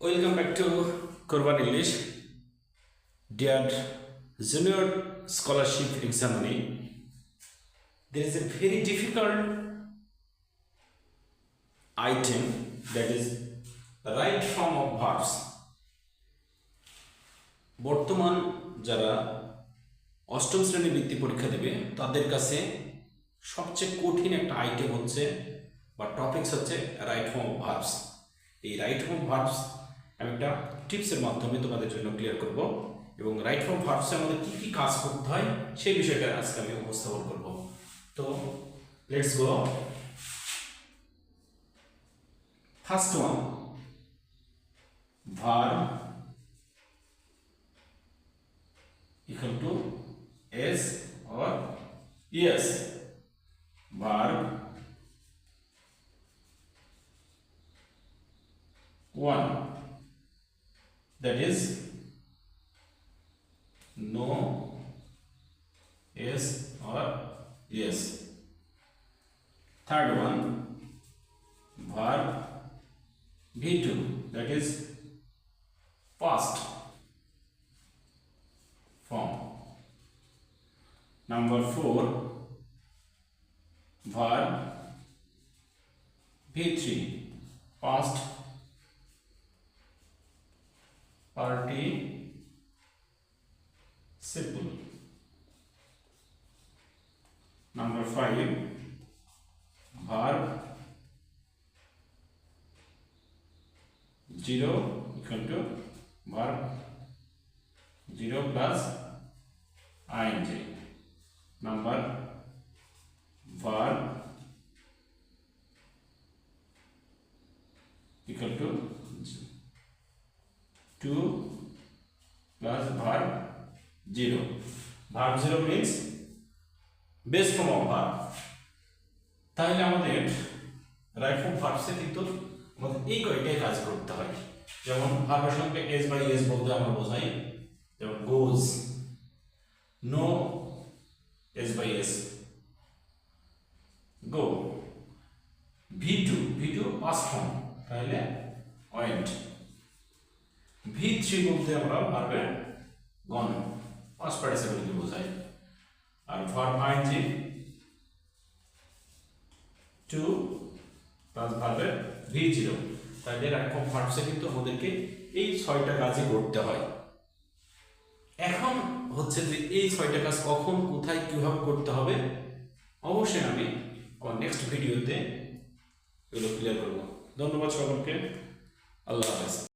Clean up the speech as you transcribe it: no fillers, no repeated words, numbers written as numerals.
Welcome back to Kurban English. Dear Junior Scholarship Examinee, there is a very difficult item, that is right form of verbs. বর্তমান যারা অষ্টম শ্রেণী বৃত্তি পরীক্ষা দেবে তাদের কাছে সবচেয়ে কঠিন একটা আইটেম হচ্ছে বা টপিকস হচ্ছে রাইট ফর্ম অফ ভার্বস। এই রাইট ফর্ম ভার্বস আমি একটা টিপসের মাধ্যমে তোমাদের জন্য ক্লিয়ার করব এবং রাইট ফর্ম ভার্বসের মধ্যে কী কী কাজ করতে হয় সেই বিষয়টা আজকে আমি উপস্থাপন করব। তো let's go. First one, verb equal to s or yes. Verb 1, that is no, yes or yes. Third one, verb V2, that is past form. Number 4, verb V3, past participle. Number 5, verb 0 equal to verb 0 plus ing. Number verb equal to 2 plus verb 0. Verb 0 means base form of verb. তাহলে আমাদের right form ভার্বসে কিন্তু আমাদের এই কয়টাই কাজ করতে হয়। যেমন ভার্বের সঙ্গে এস বাই এস বলতে আমরা বোঝাই, যেমন goes, no S by S, go. V2 past form, তাহলে ওয়েন্ট। V3 বলতে আমরা ভার্বের গন, পাস্ট পার্টিসিপলকে বোঝাই। আর ভার্ব আইএনজি 2 প্লাস ভার্বের V0। তাহলে রাইট ফর্ম ভার্বসে কিন্তু আমাদেরকে এই 6টা কাজই করতে হয়। এখন হচ্ছে যে এই 6টা কাজ কখন, কোথায়, কিভাবে করতে হবে অবশ্যই আমি আমার নেক্সট ভিডিওতে এগুলো ক্লিয়ার করব। ধন্যবাদ সকলকে। আল্লাহ হাফেজ।